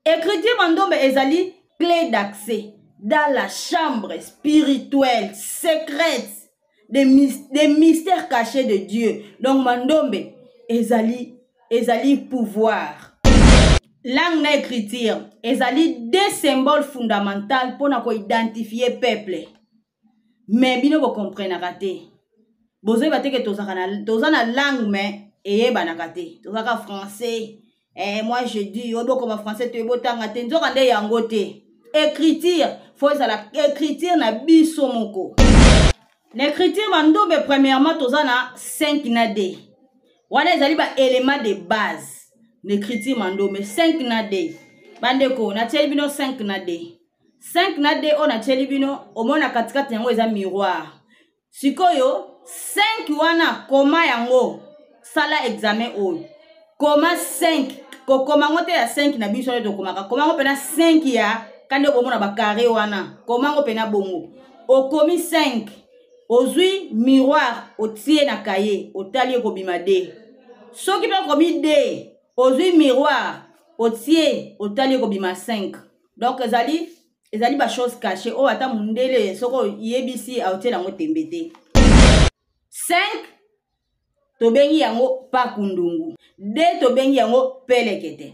Écriture mandombe ezali clé d'accès dans la chambre spirituelle, secrète, des mystères cachés de Dieu. Donc mandombe ezali pouvoir. Langue na écriture ezali des symboles fondamentaux pour identifier peuple. Mais bino vous comprenez raté. Bozoy bate que tozana langue mais eyebanaka te. Tozaka français. Moi je dis obo comme français te botanga te nzokande yango te. Écriture faut la écriture na biso moko. L'écriture mandombe premièrement tozana 5 na D. Wana ezali ba élément de base. L'écriture mandombe 5 na D. Bandeko na teli bino 5 na D. 5 na D on a teli bino omona katikati yango eza miroir. Sikoyo 5 wana koma yango sala examen oyo. Koma 5 ko koma ngote ya 5 na biso to komaka. Koma ngo pena 5 ya kande bomona ba carré wana. Koma ngo pena bongo. Okomi 5 ozui miroir otie na cahier otali ko bima D. Soki pe komi D ozui miroir otie otali ko bima 5. Donc ezali ba chose cachée o ata mundele soko yebisi a otie nango tembete. 5 to bengi yango pakundungu. D to bengi yango pelekete.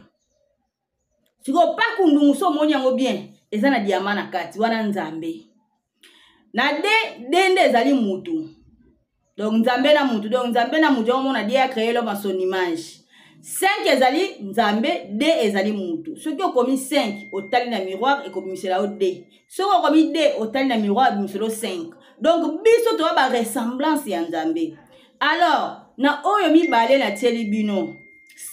Siko pakundungu so moni yango bien ezana diamant na kati wana nzambe. Na D nde ezali mutu. Donc nzambe na mutu. Donc nzambe na mutu on Dieu a créé l'homme à son image. 5 ezali nzambe, D ezali mutu. Ce qui a commis 5 au tali na miroir et commis cela au D. Ce qui a commis D au tali na miroir et cela au 5. Donc biso to ba ressemblance ya nzambe. Alors na oyo mi balé na tieli bino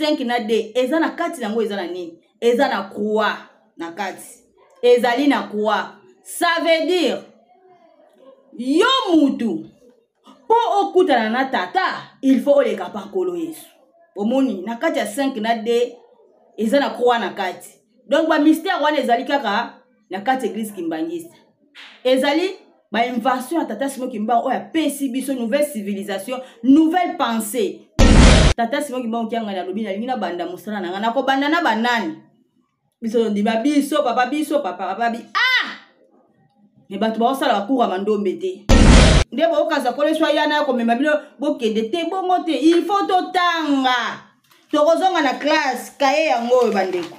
5 na D eza na kati nango eza na nini? Eza na croix na kati. Ezali na croix. Ça veut dire yo mutu po okutana na tata il faut oleka pankolo Yesu. Omoni na kati ya 5 na D eza na croix na kati. Donc ba mystère wana ezali kaka na kati église kimbangista. Ezali ba invention ya tata Simon Kimba oya pesi biso nouvelle civilisation, nouvelle pensée. Tata Simon Kimba okianga na lobi na lingina banda musala na ngana ko banda na banani. Biso ndi ba biso papa bi. Ah! Ne batu ba osala bakura mandombe te. Nde bo okaza koleswa yana ko mema bino bokende te bongo te. Il faut totanga. Tokozonga na classe kaye yango bandeko.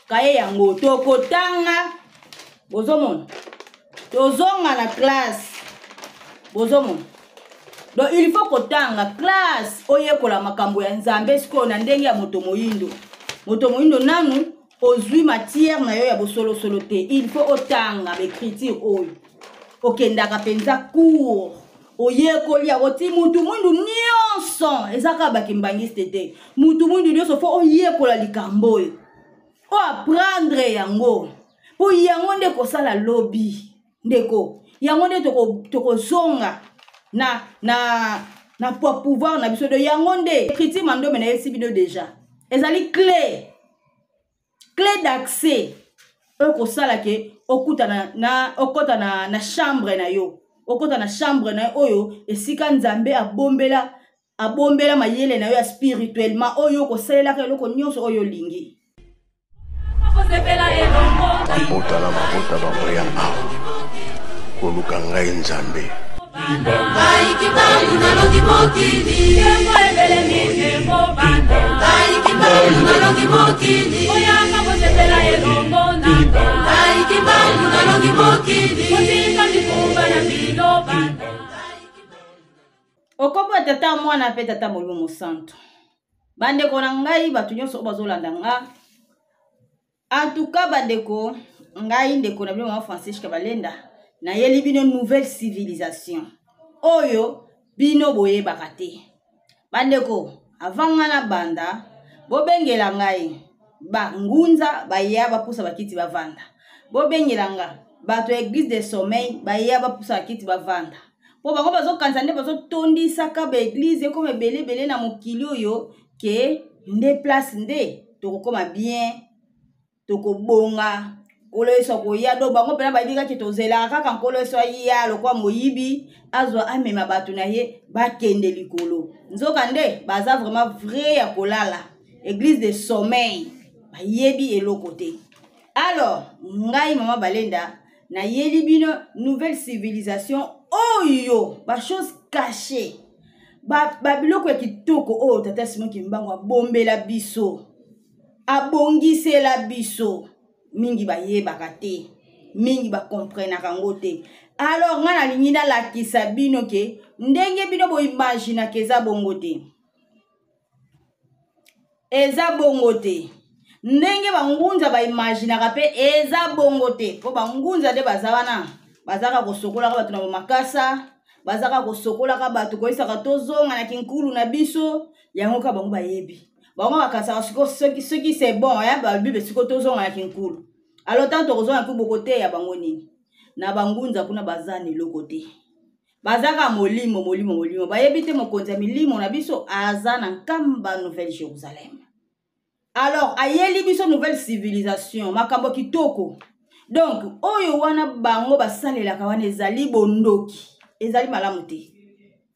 Kaye yango tokotanga. Bozomona. Tozonga na classe. Bozomona. Donc il faut kotanga classe oyekola makambo ya nzambe siko na ndenge ya moto moyindo. Moto moyindo nanu ozui matière na yo ya bosolo solo te. Il faut otanga l'écriture oyo. Okendaka penza cours. Oyekoli ya woti mutu mundu nyonso. Ezaka bakimbangiste te. Mutu mundu nyonso fo oyekola likambo oyo. O apprendre yango. Po yango nde kosala lobby. Ndeko. Yango nde toko zonga na pouvoir na biso de yango nde. Écriture mandombe na yesi bino déjà. Ezali clé d'accès. Oko sala ke okota na chambre na yo. Okota na chambre na oyo esika nzambe abombela mayele na yo ya spirituellement oyo ko salela ke loko nyonso oyo lingi. Mabota bamoya aho koluka ngai nzambe. Ai kibangu na longi mokili Yembo ebele mingembo banda Ai kibangu na longi mokili Oyanga bosepela elongo nanga Ai kibangu na longi mokili Otinga mikumba na mbino banda Okopo tata mwana pe tata Molimo Santo. Bandeko na ngai batu nyonso bazolanda nga. En tout cas bandeko ngai ndeko na bino mwa Francis Kabalenda. Na yeli bino nouvelle civilisation. Oyo bino boye bakate. Bandeko, avant na banda, bobengela ngai. Ba ngunza ba yaba pusa bakiti bavanda. Bobengela nga. Bato église de sommeil ba yaba pusa bakiti bavanda. Po bango bazo kansande bazo tondisa ka ba église comme belé na mokili oyo ke nde place nde tokoma bien toko bonga. Kolo eso ko ya do bango pena ba dika ke tozela kaka kolo eso ya lokwa moyibi azwa amema batu na ye bakende likolo nzoka nde baza vraiment vrai ya kolala église de sommeil bayebi eloko te. Alors ngai mama Balenda na yeli bino nouvelle civilisation oyo ba chose cachée ba biloko ya kitoko oyo tata Simon Kimbangu abombela biso abongisela biso mingi bayebaka te mingi ba comprendre kango te. Alors nga na lingi na lakisa bino ke ndenge bino bo imagine ke eza bongo te. Eza bongo te. Ndenge bangunza ba imagine ka pe eza bongo te. Po bangunza de bazawana bazaka kosokola ka batu na makasa, bazaka kosokola ka batu ko isaka tozonga na kinkulu na biso, yango ka bango bayebi. Bango bakasa siko soki c'est bon ya ba bibe siko tozonga na kinkulu. Alors tant tozonga ku bokote ya bango nini. Na bangunza kuna bazani lokote. Bazaka molimo bayebi te mokonza milimo na biso azana nkamba Nouvelle Jérusalem. Alors ayeli biso nouvelle civilisation makambo kitoko. Donc oyo wana bango basalela ka wana ezali bondoki ezali malamu te.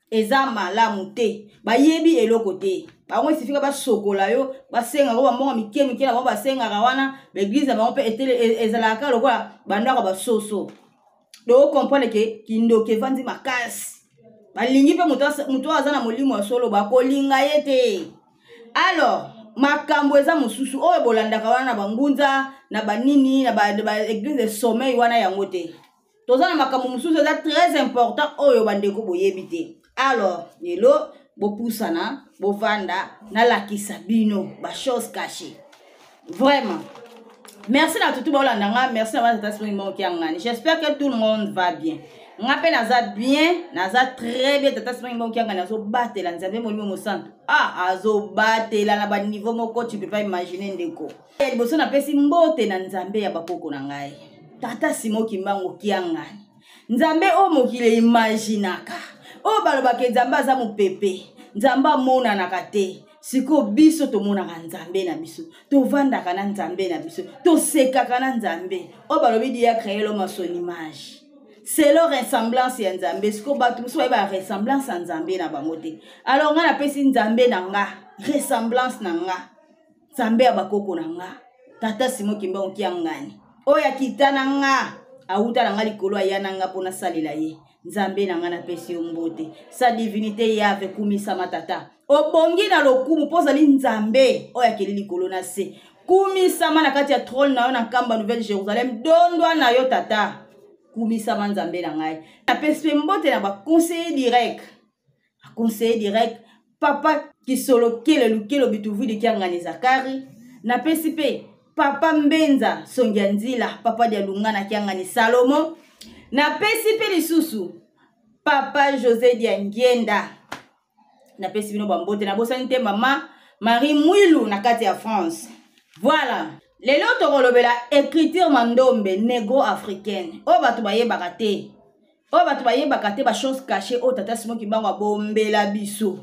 Eza malamu te bayebi eloko te. Bango isifika basokola yo basenga ko bambonga mike na bango basenga ka wana l'église bango pe etele ezalaka lokola bandaka basoso. Do comprendre ke kindoke vandi makasi. Balingi pe muto azana molimo ya solo bakolinga yete. Alors makambo eza mususu oyo bolandaka wana na bangunza na banini na ba église de sommeil wana yango te. Tozana makambo mususu eza très important oyo bandeko boyebi te. Alors lelo bopusana bovanda na lakisa bino ba chose cachée. Vraiment. Merci à tout le monde, merci à tout le monde. J'espère que tout le monde va bien. On appelle Naza bien, Naza très bien. Tata Simon qui a nazo battre la nzambe molimo mo centre. Ah, azo battre la na ba niveau moko tu peux pas imaginer ndeko. El boso na pesi mbote na nzambe ya bakoko na ngai. Tata Simon Kimbangu ki angani. Nzambe o mokile imaginaka. O balobake nzamba za mupepe. Nzamba mona na kate. Siko biso to mona nzambe na biso. To vanda kana nzambe na biso. To seka kana nzambe. O balobi dia créer l'homme à son image. C'est leur ressemblance ya nzambe. Siko batu biso ba ressemblance ya nzambe na bango te. Alors nga na pesi nzambe na nga, ressemblance na nga. Nzambe ya bakoko na nga. Tata Simon Kimbangu ki angani. O ya kitana nga. Auta na nga likolo ya na nga pona salela ye. Nzambe na nga na pesi mbote. Sa divinité ya ave kumisa matata. Obongi na lokumu poza li nzambe. O ya keli likolo na se. Kumisa na kati ya trône na yo na kamba Nouvelle Jérusalem. Dondwa na yo tata. Kumisa nzambe na ngai. Na pesi mbote na ba conseiller direct. Conseiller direct. Papa Kisolo kele lukelo bituvu de kiangani Zakari. Na pesi pe. Papa Mbenza Songianzila. Papa dia Lungana kiangani Salomo. Na pesi pe lisusu. Papa José Diangienda. Na pesi bino bambote na bosanite mama Marie Mwilu na kati ya France. Voilà. Lelo tokolobela écriture mandombe nego africaine. O batu bayebaka te. O batu bayebaka te ba chose cachée o tata Simon Kimbangu abombela biso.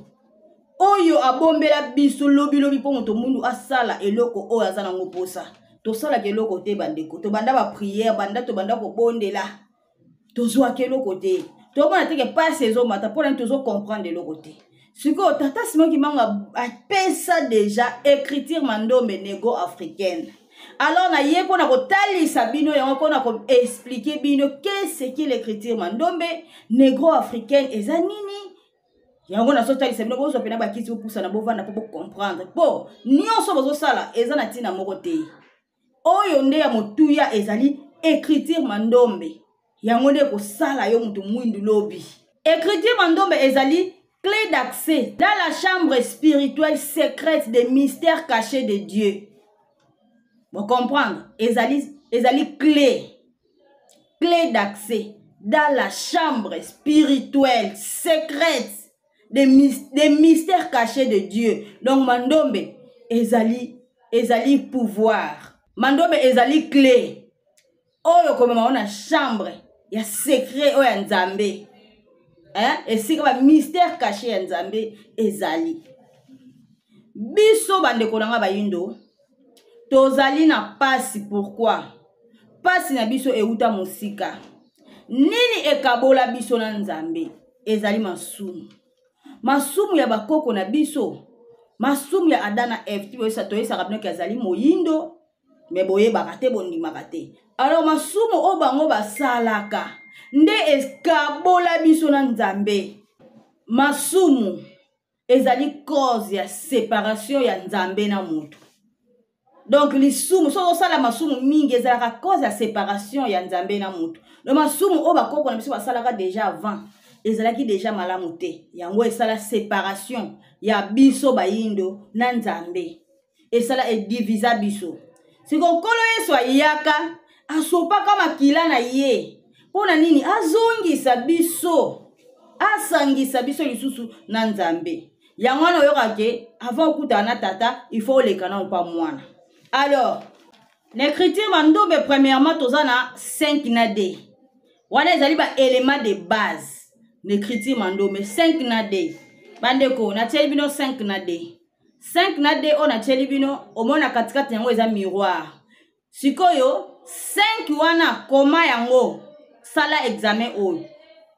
Oyo abombela biso lobi po moto mundu asala eloko o azana ngoposa. To sala ke eloko te bandeko. To banda ba prière banda to banda ko bondela. To zwa ke eloko te. To mona te ke pas saison mata pour en toujours comprendre eloko te. Siko tata Simon Kimbangu a pesa déjà écriture mandombe nego africaine. Alors na yepo na kotalisa bino yango ko na ko expliquer bino qu'est-ce que l'écriture mandombe négro africaine eza nini. Yango na so talisa bino bozo pena ba kiti opusa na bovanda po comprendre. Po nyonso bozo sala eza na tina moko te. Oyo nde ya motuya ezali écriture mandombe. Yango nde ko sala yo mutu mwindu lobi. Écriture mandombe ezali clé d'accès dans la chambre spirituelle secrète des mystères cachés de Dieu. Vous comprenez? Ezali clé d'accès dans la chambre spirituelle secrète des mystères cachés de Dieu. Donc mandombe ezali pouvoir. Mandombe ezali clé. Oyo komema ona chambre ya secret oyo nzambe. Et c'est comme un mystère caché en Zambé ezali. Biso bande konanga bayindo. Tozali na pasi pourquoi? Pasi na biso euta musika. Nini ekabola biso na Nzambe? Ezali masumu. Masumu ya bakoko na biso. masumu ya Adana Eve ti boyesa toyesa kabino ki azali moyindo me boyebaka te bondimaka te. Alors masumu o bango basalaka nde eskabola biso na Nzambe. Masumu ezali cause ya séparation ya Nzambe na mutu. Donc lisumu so osala masumu mingi ezalaka cause ya séparation ya Nzambe na mutu. Le masumu o bakoko na biso basalaka déjà avant ezalaki déjà malamu te. Yango esala séparation ya biso bayindo na Nzambe. Esala edivisa biso. Siko nkolo Yesu ayaka asopaka makila na ye. Pona nini azongisa biso. Asangisa biso lisusu na Nzambe. Yango wana oyokake avant okuta na tata il faut oleka na pa mwana. Alors l'écriture mandombe premièrement tozana 5 na D. Wana ezali ba élément de base. L'écriture mandombe 5 na D. Bandeko na tieli bino 5 na D. 5 na D on a tieli bino omona katikati yango eza miroir. Sikoyo 5 wana koma yango sala examen oyo.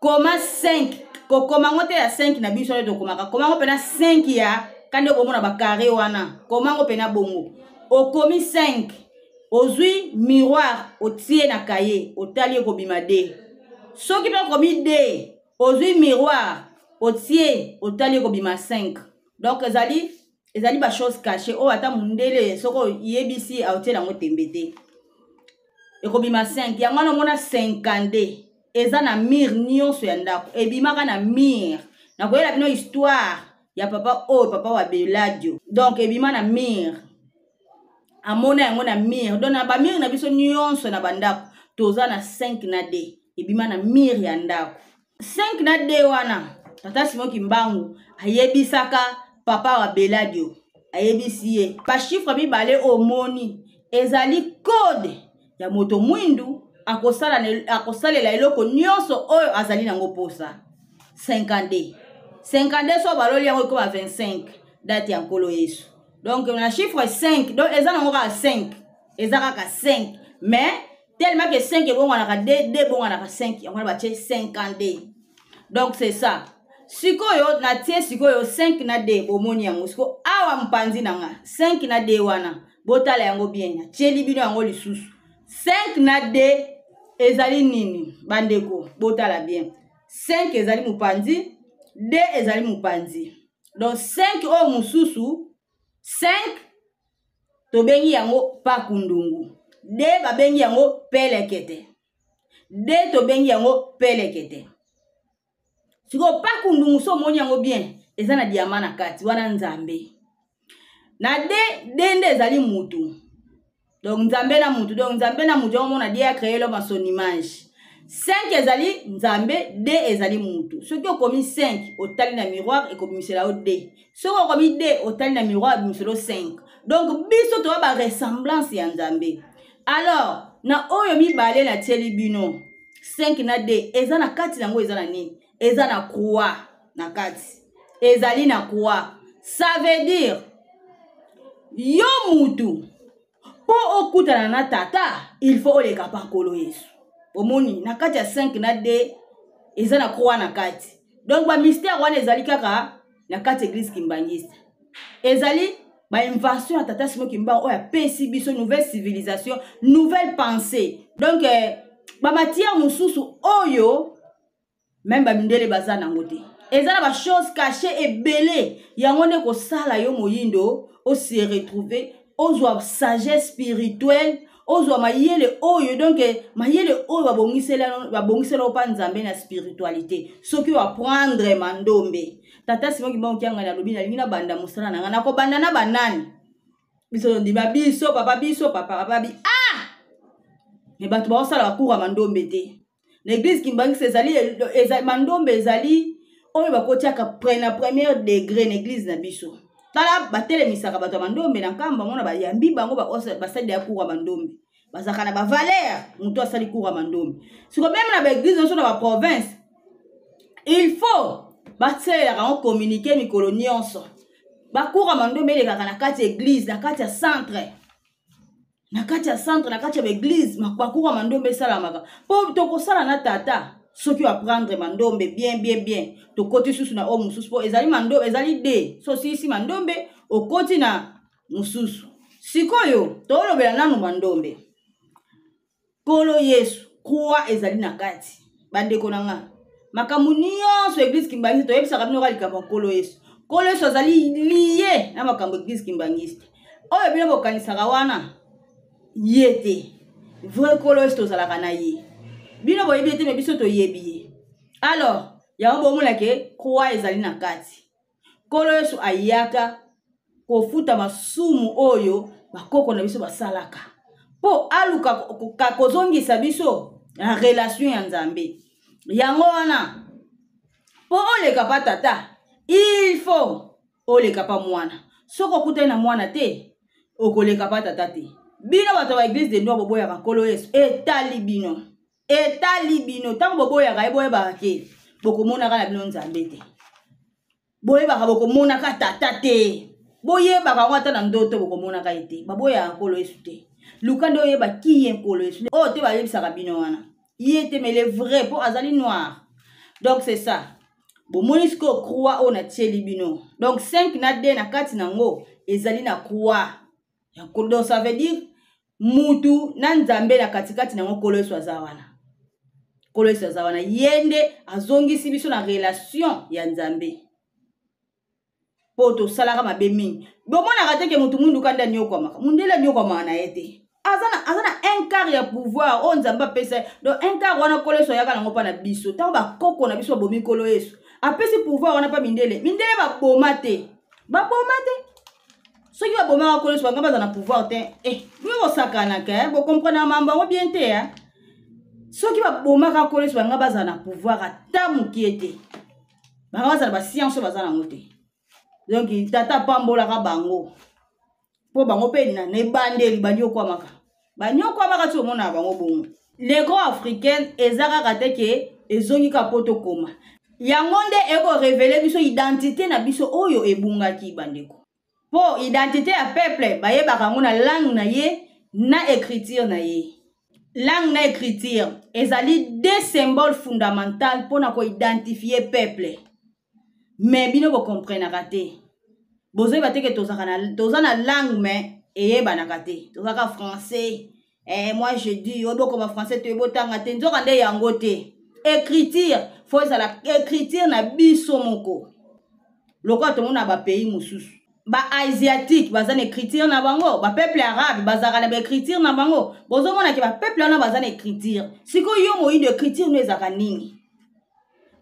Koma 5 kokoma ngote ya 5 na biso to komaka. Koma ngo pena 5 ya kande bomona ba carré wana. Koma ngo pena bongo. Okomi 5 ozui miroir otie na kaye otali ko bima D. Soki pe komi D ozui miroir otie otali ko bima 5. Donc ezali ba chose cachée o ata mundele soko yebisi a otie lango tembete. Eko bima 5 yango na mona 50 eza na mir nyonso ya ndako ebimaka na mir na koyela bino histoire ya papa wa Beladio. Donc ebima na mir amona yango na mir donc na ba mir na biso nyonso na bandako toza na 5 na D ebima na mir ya ndako. 5 na D wana tata Simon Kimbangu ayebisaka papa wa Beladio ayebisi ye ba chiffre mibale omoni ezali code ya moto mwindu akosalela eloko nyonso oyo azali nango posa 50 so baloli yango ko 25 date ya nkolo Yesu. Donc na chiffre 5 donc eza nango ka 5 eza ka 5 mais tellement que 5 ebonga na D bonga na 5 yango ba tie 50. Donc c'est ça. Sikoyo na tie sikoyo 5 na D bomoni yango siko awa mpanzi nanga 5 na D wana botala yango bien ya tie libino yango lisusu 5 na D ezali nini bandeko botala bien 5 ezali mupanzi D ezali mupanzi. Donc 5 o mususu 5 tobengi yango pakundungu D babengi yango pelekete D tobengi yango pelekete. Siko pakundungu so moni yango bien eza na diamant na kati wana Nzambe na D nde ezali mutu. Donc Nzambe na mutu donc Nzambe na mutu on a Dieu a créé l'homme à son image. 5 ezali Nzambe D ezali mutu. Ce qui okomi 5 otali na miroir et komisela o D. Ce qui okomi D otali na miroir komisela 5. Donc biso to ba ressemblance ya Nzambe. Alors na oyo mibale na tieli bino 5 na D eza na kati nango eza na nini? Eza na croix na kati. Ezali na croix. Ça veut dire yo mutu po okutana na tata il faut oleka pa nkolo Yesu. Omoni na kati ya 5 na D eza na croix na kati. Donc ba mystère wana ezali kaka na kati église kimbangiste. Ezali ba invention ya tata Simon Kimbangu oya pesi biso nouvelle civilisation, nouvelle pensée. Donc ba matière mususu oyo même ba mindele bazana ngote. Ezala ba chose cachée et belé yango ne ko sala yo moyindo o se retrouver ozwa sagesse spirituelle ozwa mayele oyo donc mayele oyo babongisela pa Nzambe na spiritualité soki wa prendre mandombe tata Simon Kimbangu kianga na lobi na lingina banda musala na ngana ko banda na banani biso ndi babiso papa babi ne batu ba osala bakura mandombe te l'église Kimbangiste ezali mandombe ezali oyo bakotiaka premier degré l'église na biso. Tala batele misaka bato mandombe na kamba mona ba yambi bango ba basali ya kuwa mandombe. Bazaka na ba valeur muto asali kuwa mandombe. Siko même na ba église na ba province il faut batela ka communiquer mikolo nyonso. Ba kuwa mandombe le kaka na kati église na kati ya centre. Na kati ya centre na kati ya église ba kuwa mandombe sala maka. Po to sala na tata soki wa prendre mandombe bien to côté susu na o mususu po ezali mandombe ezali D so si mandombe okoti na mususu sikoyo tolobela nanu mandombe Kolo Yesu kwa ezali na kati bandeko nanga makambo nyonso église Kimbangiste toyebisaka bino likambo Kolo Yesu azali lié na makambo église Kimbangiste oyo bino bokanisaka wana yete vrai Kolo Yesu tozalaka na ye bino boyebi ete me biso toyebi ye alors yango bomona ke kwa ezali na kati Kolo Yesu ayaka kofuta masumu oyo bakoko na biso basalaka po aluka kozongisa biso na relation ya Nzambe yango wana po oleka pa tata il faut oleka pa mwana soko kutana na mwana te okoleka pa tata te bino bato ba église de Noir boboyaka Kolo Yesu etali bino tango boboyaka eboyeba ke bokomonaka na bino Nzambe te boyebaka bokomonaka tata te boyebaka ngata na ndoto bokomonaka ete baboyaka Kolo Yesu te lukande oyeba ki ye Kolo Yesu o te bayebisaka bino wana yete mais le vrai pour azali noir donc c'est ça bomonisko croix on a tieli bino donc 5 na D na kati nango ezali na croix ya kodo ça veut dire mutu na Nzambe na katikati nango Kolo Yesu azawana yende azongisi biso na relation ya Nzambe poto salaka mabe mingi bomona kateke mutu mundu kanda nyoko maka mundela nyoko mana yete azana un quart ya pouvoir on Nzamba pesa donc un quart wana Kolo Yesu yaka nango pa na biso tango ba koko na biso bomi Kolo Yesu apesi pouvoir wana pa mindele ba boma te soki ba boma Kolo Yesu ngamba na pouvoir te mwe sakana ka bo comprendre mamba ngo bien te soki ba boma ka Kolo Yesu ngamba na pouvoir ata mukiete ba za ba science bazana ngote donc tata pambola ka bango po bango pe na ne bandeli banyoko maka tu mona bango bongo l'école africaine ezaka kateke ezongi ka poto koma yango nde eko révéler biso identité na biso oyo ebungaki bandeko po identité ya peuple bayebaka ngo na langue na ye na écriture na ye langue na écriture ezali deux symboles fondamentaux pour na ko identifier peuple mais bino bo comprendre kate bozo bateke tozana langue mais eyebanaka te tozaka français moi je dis obo comme français te botanga te nzoka nde yango te écriture faut la écriture na biso moko loko to mona ba pays mususu ba asiatique bazana écriture na bango ba peuple arabe bazaka na ba écriture na bango bozo mona ke ba peuple na bazana écriture siko yo moyi de écriture no ezaka nini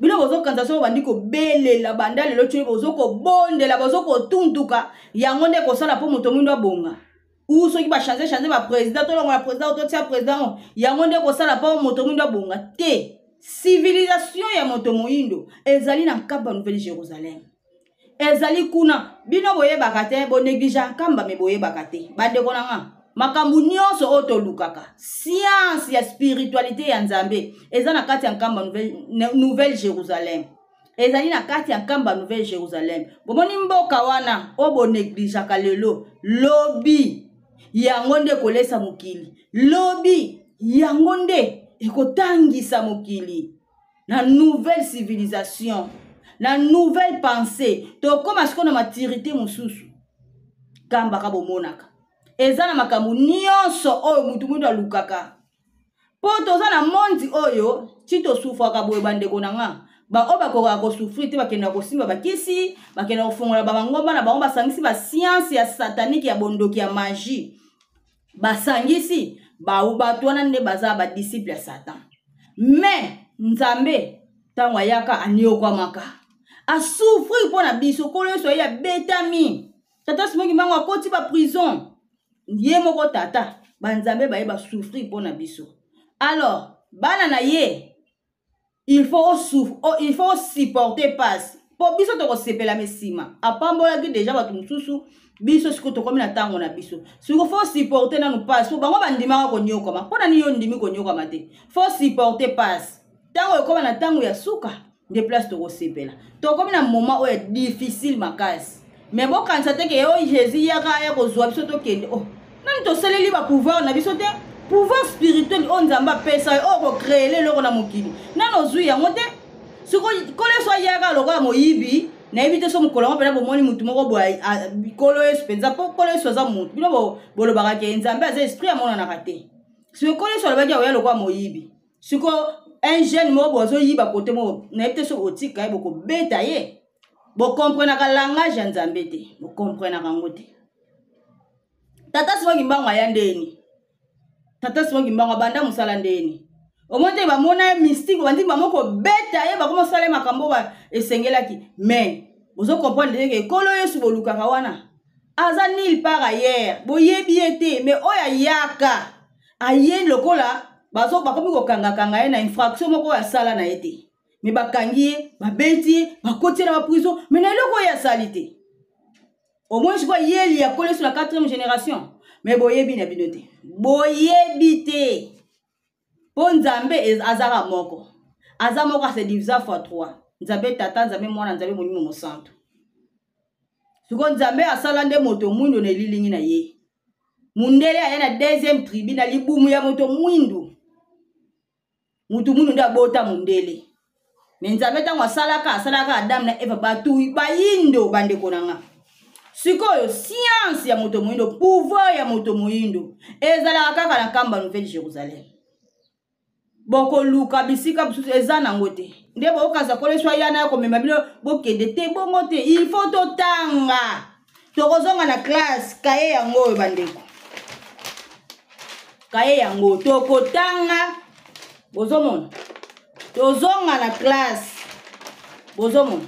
bino bozo kanza so bandiko belela bandale lo tshwe bozo ko bondela bozo ko tuntuka yango nde ko sala po moto mwindo bonga ou soki ba changer ba président to longa président to tia président yango nde ko sala po moto mwindo bonga te civilisation ya moto moyindo ezali na kamba Nouvelle Jérusalem ezali kuna bino boyebaka te bo négligent kamba me boyebaka te bandeko nanga makambu nyonso oto lukaka science ya spiritualité ya Nzambe eza na kati ya nkamba Nouvelle Jérusalem ezali na kati ya nkamba Nouvelle Jérusalem bomoni mboka wana obo négligaka lelo lobi yango nde kolesa mokili lobi yango nde ekotangisa mokili na nouvelle civilisation na nouvelle pensée to koma siko na maturité mususu kamba ka bomonaka ezana makambu nyonso oyo mutu mundu alukaka po toza na mondi oyo chito sufaka boye bandeko nanga ba oba ko souffrir te bakenda ko simba bakisi bakenda kofungola ba ngomba na bango basangisi ba science ya satanique ya bondoki ya magie basangisi ba ubatu wana nde baza ba disciple ya Satan mais Nzambe tango yaka aniokwa maka a souffrir pona biso Kolo Yesu ya betami tata simoki mango akoti ba prison ye moko tata ba Nzambe ba yeba souffrir pona biso alors bana na ye il faut supporter passe po biso to ko sepela mesima apambola ki déjà ba tumususu biso siko to komi na tango na biso siko faut supporter na nous passe po bango bandima ko nyokoma pona ni yo ndimi ko nyokoma te faut supporter passe tango ko na tango ya suka de place to ko sepela to komi na moment o difficile makasi mais bo kanisa te ke yo Jésus yaka ya ko zwa biso to kende oh nani to seleli ba pouvoir na biso te pouvoir spirituel on Nzamba pesa o ko créer le loko na mokili nano zui yango te siko Kolo Yesu yaka loko ya moyibi na éviter so mukolo mo pena bomoni mutu moko boy kolo yesu penza po kolo yesu aza mutu bino bolo barake nzambe aza esprit amona na raté si kolo yesu alobaki oya lokwa moyibi siko un jeune mo bozo yiba côté mo na éviter so otika boko beta ye bo comprendre ka langage ya nzambe te bo comprendre ka ngote tata siwa kimbango ya ndeni tata siwa kimbango banda musala ndeni omonte ba mona mystique bandi ba moko beta ye ba komo sala makambo ba esengelaki mais bozo comprendre que kolo yesu bolukaka wana aza nil par ailleurs boyebi ete mais oya yaka aye lokola bazo bakomi ko kanga ye na infraction moko ya sala na ete mais bakangi ba beti ba koti na ba prison mais na loko ya salite au moins je vois yeli ya kolo sur la 4e génération mais boyebi na binote boyebi te po nzambe azara moko aza moko se divisa fois 3 nzambe tata nzambe mwana nzambe molimo mosanto siko nzambe asala nde moto mwindo na lilingi na ye mundele aya na 2e tribu na libumu ya moto mwindo mutu mwindo nda bota mundele mais nzambe tango asalaka Adam na Eva batu bayindo bandeko nanga sikoyo science ya moto mwindo pouvoir ya moto mwindo ezala kaka na kamba Nouvelle Jérusalem boko luka bisika bususu eza nango te nde bokaza koleswa yana ya komema bino bokende te bongo te il faut totanga tokozonga na classe kaye yango oyo bandeko kaye yango tokotanga bozomona tozonga na classe bozomona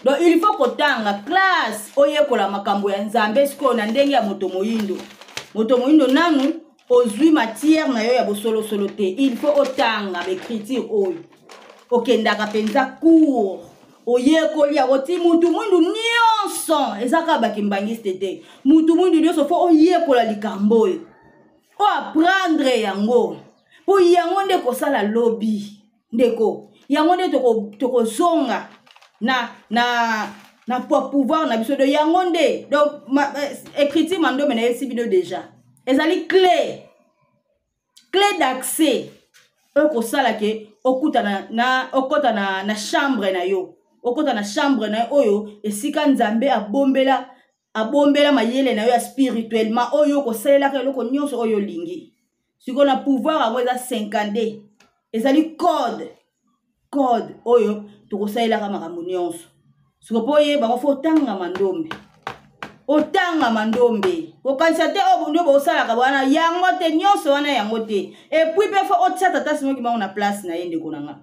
donc il faut kotanga classe oyekola makambo ya nzambe siko na ndenge ya moto moyindo nanu ozwi matière na yo ya bosolo solo te il faut otanga l'écriture oyo okendaka penza cours oyekoli ya oti mutu mwindu nyonso ezaka bakimbangiste te mutu mwindu nyonso fo oyekola likambo oyo o apprendre yango po yango nde kosala lobby ndeko yango nde tokozonga na pouvoir na biso de yango nde donc écriture mando mena yesi bino déjà ezali clé d'accès oko sala ke okota na chambre na yo okota na chambre na oyo esika nzambe abombela mayele na yo ya spirituellement oyo ko salela ka loko nyonso oyo lingi siko na pouvoir amo eza 50 ezali code oyo to salela ka makambo nyonso siko poye ba fo otanga mandombe okanisa te obundo bosala ka bwana yango te nyonso wana yango te et puis pe fo otata tasimo ki bango na place na yende konanga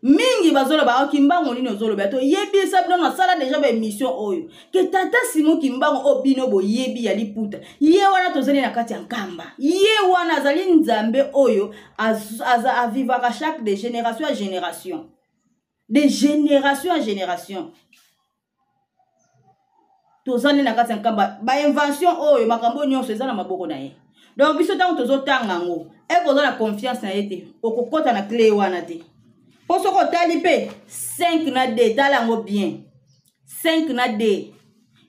mingi bazoloba okimbango nini ozoloba to yebisa bino na sala déjà ba émission oyo ke tata simo kimbango obino boyebi ya liputa ye wana tozali na kati ya nkamba ye wana azali nzambe oyo avivaka chaque de génération à génération tozane na kati ya nkamba ba invention oyo makambo nyonso eza na maboko na ye donc biso tango tozotanga ngo eko na confiance na ye te okokota na clé wana te po soko tali pe 5 na D tala ngo bien 5 na D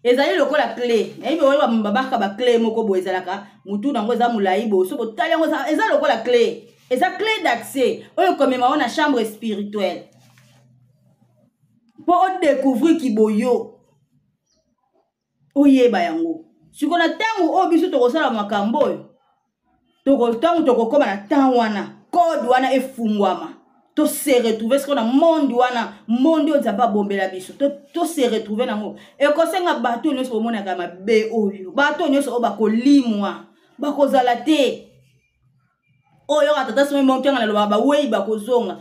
ezali lokola clé na yibe oyo babaka ba clé moko bo ezalaka mutu nango eza mulai bo soko tali ngo eza lokola clé eza clé d'accès oyo komema ona chambre spirituelle po o découvrir kiboyo oyeba yango siko na tango o biso tokosala makambo oyo tokokoma na tango wana code wana efungwama to se retrouver siko na monde wana monde oyo nzambe abombela biso to se retrouver nango ekosenga bato nyonso bomonaka mabe oyo bato nyonso oyo bakolimwa bakozala te oyo atata somo montanga na loba bawei bakozonga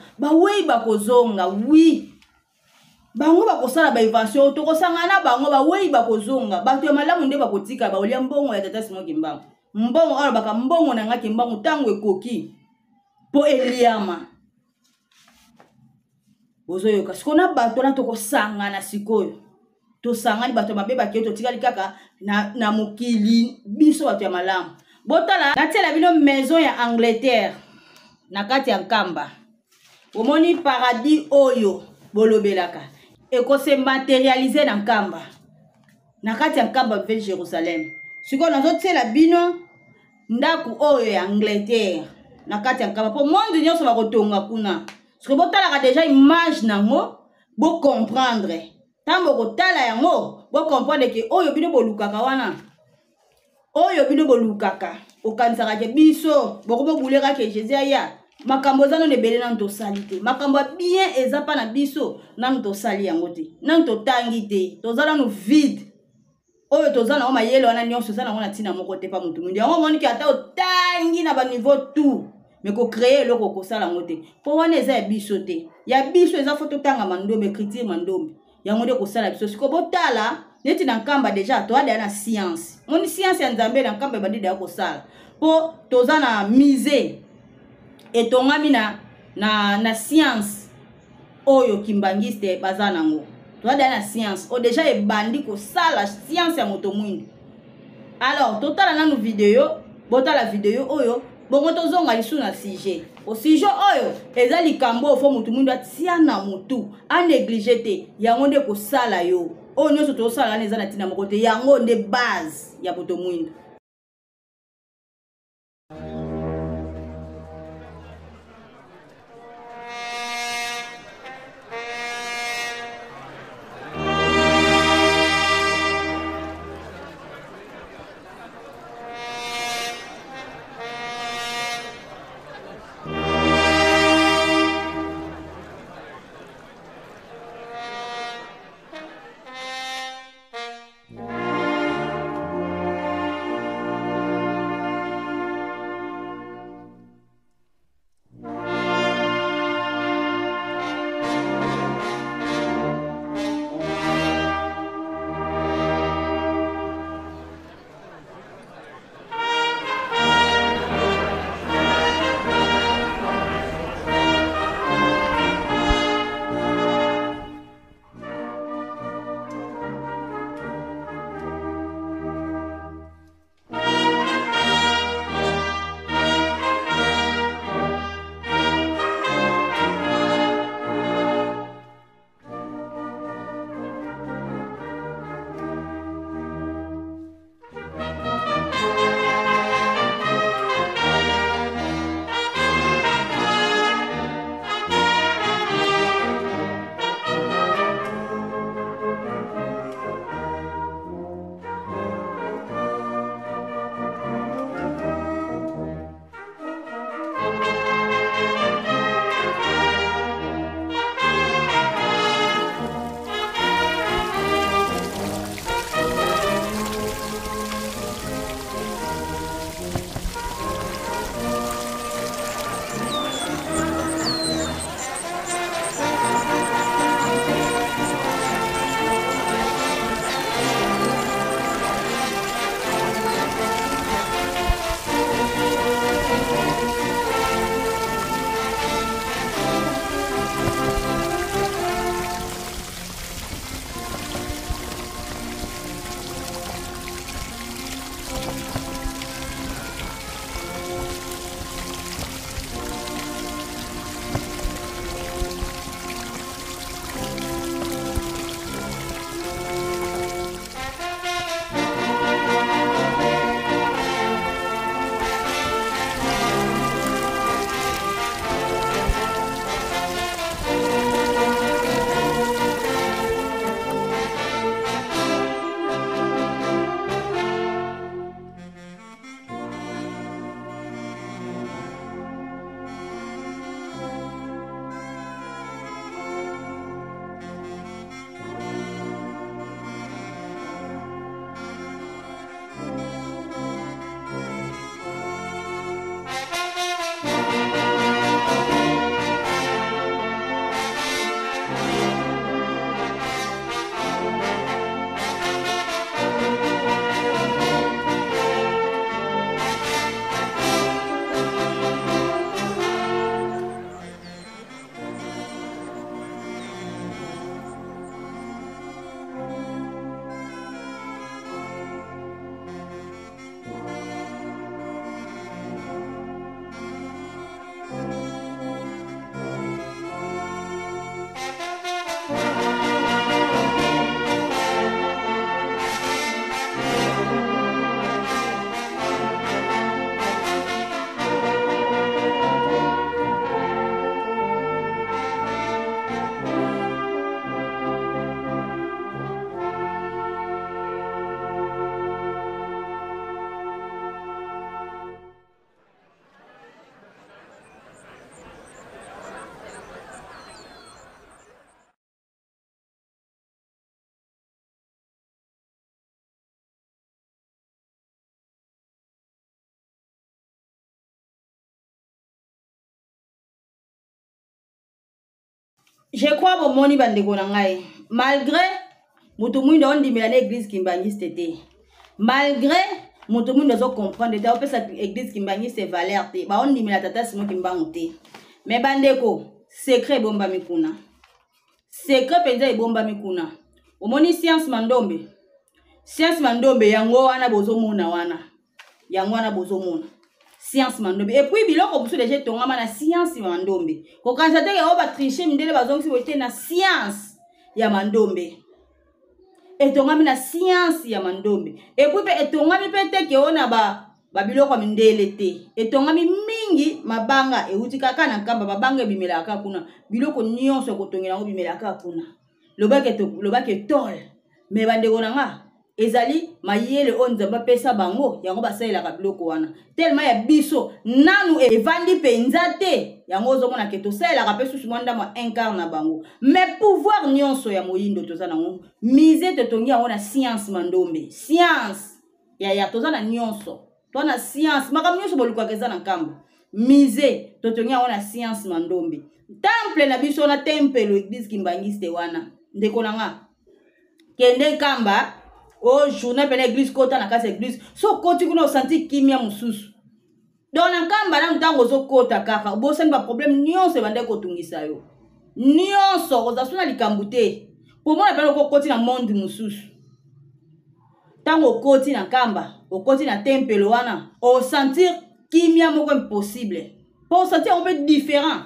oui bango bakosala ba invention tokosangana bango bawei bakozonga bato ya malamu nde bakotika baolia mbongo ya tata simo kimbango mbongo ala baka mbongo na ngaki mbango tango ekoki po eliama bozoyo kasi kona bato na tokosangana sikoyo tosangani bato mabe bakeyo totikali kaka na mokili biso bato ya malamu botala natiela bino maison ya Angleterre na kati ya nkamba omoni paradis oyo bolobelaka eko se matérialiser na nkamba na kati ya nkamba Nouvelle Jérusalem siko nazotiela bino ndaku oyo ya Angleterre na kati ya nkamba po monde nyonso bakotonga kuna siko botalaka déjà image nango bo comprendre Tambo kotala yango bo comprendre que oyo bino bolukaka wana oyo bino bolukaka okanisaka ke biso bokobo buleka ke Jésus aya makambo zano ne belé nan to salite makambo bien eza pa na biso nan to sali yango te nan to tangi te tozala no vide oyo tozana o mayele wana nyonso zana ngona tina moko te pa mutu mundi yango moni ki ata otangi na ba niveau tout mais ko créer loko ko sala ngote po wana eza ya biso te ya biso eza foto tanga mandombe écriture mandombe yango de ko sala biso siko botala neti na nkamba déjà to ada na science moni science ya nzambe na nkamba bandi da ko sala po tozana mise etongami na science oyo kimbangiste bazana ngo to ada na science o déjà e bandi ko sala science ya moto mwindi alors totala na no vidéo botala vidéo oyo bongo tozonga lisu na sujet o sujet oyo eza likambo fo mutu mwindi atia na mutu a négliger te yango nde ko sala yo o nyonso to sala na eza na tina moko te yango nde base ya moto mwindi. Je crois que moni bandeko na ngai. Malgré mutu mwindo on dimela na église kimbangiste te. Malgré mutu mwindo zo comprendre te opesa église kimbangiste valeur te. Ba on dimela tata simo kimbangu te. Mais bandeko, secret bomba mikuna. Secret penza bomba mikuna. Omoni science mandombe. Science mandombe yango wana bozo mona wana. Yango wana bozo mona. Science mandombe. Et puis biloko busu déjà tongama na science mandombe. Ko kansate ke oba tricher mindele bazongisi bote na science ya mandombe. Etongami na science ya mandombe. Et puis etongami pete ke ona ba biloko mindele te. Etongami mingi mabanga euti kaka na kamba babanga bimela kaka kuna. Biloko nyonso ko tongela ngo bimela kaka kuna. Lobake tol. Me bandeko nanga ezali mayele onzamba pesa bango yango basalela ka biloko wana tellement ya biso nanu evandi penza te yango zomona ke tosalela ka pesu simwanda ma incarne bango mais pouvoir nyonso ya moyindo toza nango mise totongi yango na science mandombe science ya toza na nyonso to na science makambo nyonso boluka keza na kamba mise totongi yango na science mandombe temple na biso na temple église kimbangiste wana ndeko nanga kende kamba oh journée pene église kota na kasa église so koti kuna senti kimia mususu donc na kamba na ntango zo kota kaka bo sani ba problème nyonso bande ko tungisa yo nyonso kozasuna likambu te pour moi pene ko koti na monde mususu tango koti na kamba o koti na temple wana o sentir kimia moko impossible pour sentir un peu différent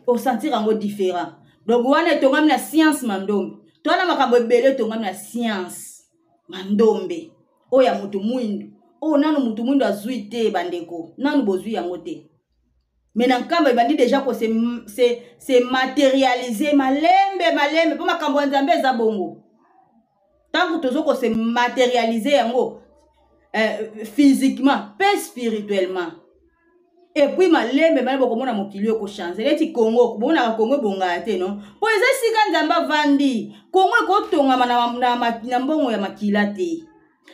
o sentir un peu différent donc wana tongami na science mandombe tona makambo ebele tongami na science mandombe oya mutu mwindu o nanu mutu mwindu azui te bandeko nanu bozui yango te mais na nkamba bandi déjà ko se matérialiser malembe po makambo nzambe eza bongo tango tozo ko se matérialiser yango physiquement pas spirituellement et puis malembe bana boko mona mokili ko changer leti Congo bona ka Congo bonga te non po eza sika nzamba vandi Congo ko tonga na mbongo ya makila te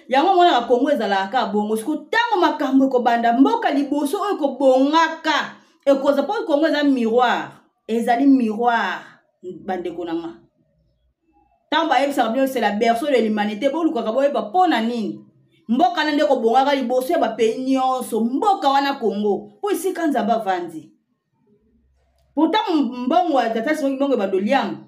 yango mona ka Congo ezala ka bongo siko tango makambo ko banda mboka liboso oyo ko bongaka e koza po Congo eza miroir ezali miroir bandeko nanga tango ba yebisa bien c'est la berceau de l'humanité bo luka ka boye ba pona nini mboka na ndeko bongaka liboso ya bapeyi nyonso mboka wana Congo po isika nzamba vandi pourtant mbongo ya tata simo mbongo badoliam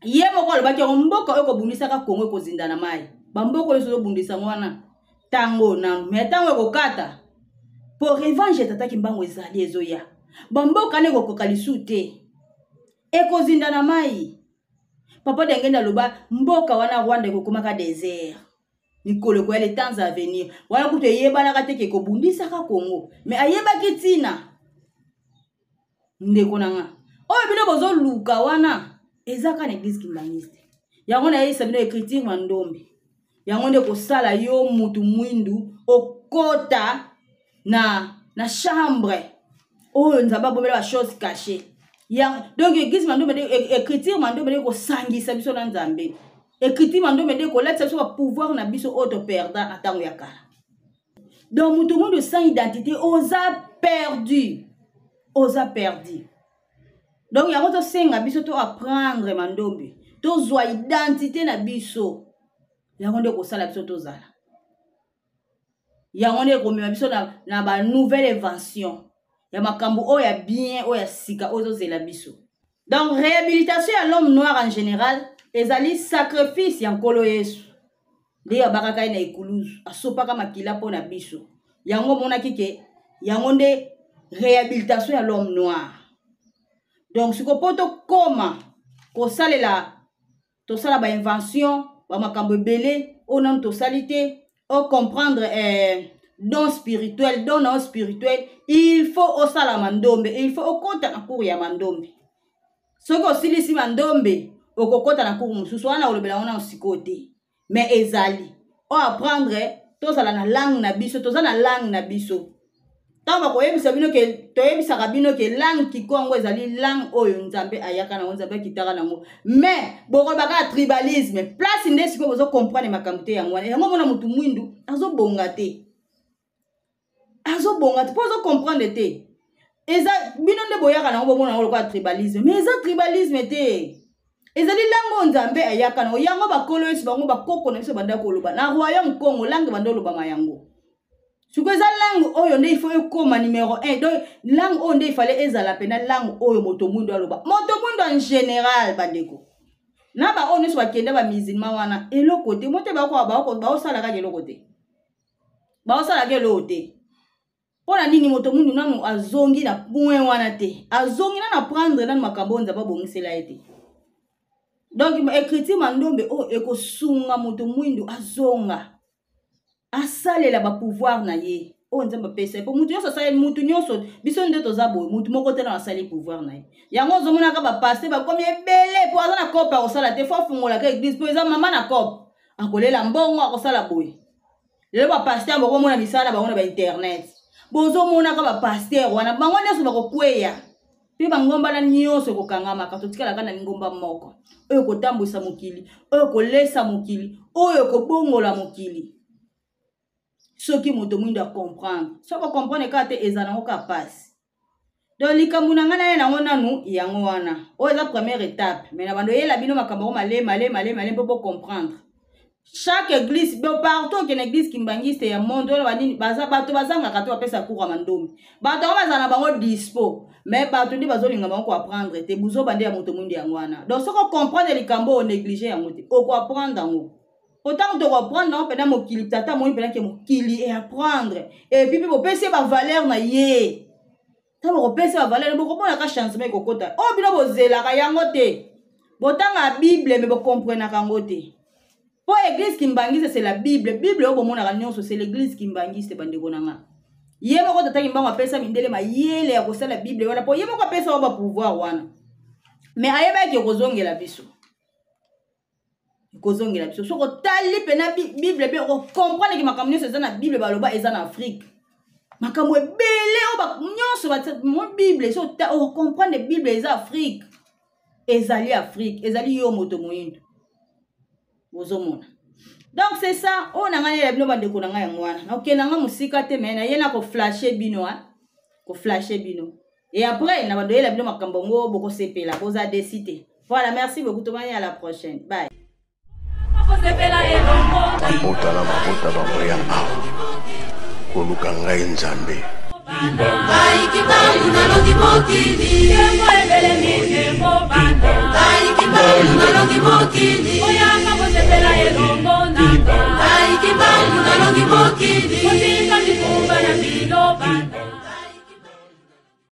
ye moko alobaki yango mboka oyo kobundisaka Congo ekozinda na mai bamboko oyo ezobundisa wana tango nanu me tango ekokata po revanche tataki mbango ezali ezoya bamboka na ekokoka lisu te ekozinda na mai papa dengenda aloba mboka wana Rwanda ekokomaka désert mikolo ko les temps à venir wana kutu yebana kateke ko bundisa ka Congo mais ayeba kitina ndeko nanga oyo bino bozo luka wana ezaka na église kimbangiste yango na yesa bino écriture mandombe yango ndeko sala yo mutu mwindu okota na chambre oyo nzamba bomela ba chose cachée donc église mandombe écriture mandombe ko sangisa biso na nzambe écriture mandombe de ko lettre so pouvoir na biso auto perdant na tango ya kala donc mutu mwindu sans identité osa perdu donc yango to senga biso to apprendre mandombe to zwa identité na biso yango nde ko sala biso to zala yango nde ko mema biso na ba nouvelle invention ya makambo o ya bien o ya sika ozo zela biso donc réhabilitation à l'homme noir en général ezali sacrifice ya nkolo Yesu nde ya bakaka na ekuluzu asopaka makila po na biso yango mona kike yango nde réhabilitation ya l'homme noir donc siko poto koma ko salela to sala ba invention ba makambo belé onan to salite o comprendre don spirituel don spirituel il faut o sala mandombe il faut o kota na cour ya mandombe soko silisi mandombe o kokota na cour mususu wana olobela wana osikote mais ezali o apprendre to sala na langue na biso to na langue na biso tamba ko yebisa bino ke to yebisa kabino ke langue kikongo ezali langue oyo nzambe ayaka na nzambe kitaka nango mais boko baka tribalisme place ndesi ko bozo comprendre makambo te yango yango mona mutu mwindu azo bonga te pozo comprendre te eza bino nde boyaka nango bomona ngo kwa tribalisme mais eza tribalisme te ezali lango nzambe ayaka na yango bakolo yesu bango bakoko na biso banda koloba na royaume Congo langue banda lobama yango siko eza langue oyo nde il faut ekoma numéro 1 donc langue oyo nde il fallait ezala pena langue oyo moto mundu aloba moto mundu en général bandeko na ba oyo nyonso bakende ba musulman wana eloko te mote baosalaka eloko te baosalaka eloko te pona nini moto mundu nanu azongi na point wana te azongi na prendre nanu makambo nzamba bongisela ete donc écriture mandombe o ekosunga moto mwindu azonga asalela ba pouvoir na ye o nzamba pesa po mutu nyonso asali mutu nyonso biso nde toza boye mutu moko te na asali pouvoir na ye yango ozomona ka ba passer ba komi ebele po aza na kope akosala te fo fungola ka église po eza mama na kope akolela mbongo akosala boye lelo ba pasteur bokomona misala bango na ba internet bozomona ka ba pasteur wana bango nyonso bakokweya pe bangomba na nyonso kokangama ka totikala kana ngomba moko oyo kotambwisa mokili oyo kolesa mokili oyo kobongola mokili soki moto mwindu a comprendre soko comprendre ka te ezana ngo ka passe donc likambo na ngana ye nango nanu yango wana oyo eza première étape mais na bando yela bino makambo malé po comprendre chaque église partout qu'une église kimbangiste ya monde oyo banini baza bato bazanga ka to apesa cours à mandomi bato bazana bango dispo mais bato ndi bazolinga bango ko apprendre te buzo bande ya moto mwindu yango wana donc soko comprendre likambo o négliger yango te o ko apprendre yango autant de reprendre non pendant mokili tata moi pendant que mokili et apprendre et puis vous penser ba valeur na ye ta vous penser ba valeur beaucoup na ka chance mais kokota oh bino bozela ka yango te botanga bible mais vous comprenez kango te pour église kimbangise c'est la bible bible au bomona ka nyonso c'est l'église kimbangise bande konanga ye moko tata kimbango apesa mindele ma yele ya kosala bible wana po ye moko apesa ba pouvoir wana mais ayeba ki kozongela biso kozongela biso soko tali pena bible be ko comprendre que makambo nyonso eza na bible baloba eza na Afrique makambo ebele o ba nyonso ba mo bible so o comprendre bible eza Afrique ezali Afrique ezali yo moto moyindo bozomona donc c'est ça on a ngani bino bande ko nanga yango wana na okenda musika te mais na yena ko flasher bino ko flasher bino et après na bando yela bino makambo ngo boko sepela boza décider voilà merci beaucoup to à la prochaine bye mabota bamboya koluka ngai nzambe Kibangu nalongi mokili Kembo ebele mikembo banda Kibangu nalongi mokili Oyanga bosepela elongo nanga Kibangu nalongi mokili Kotika mikumba na milo banda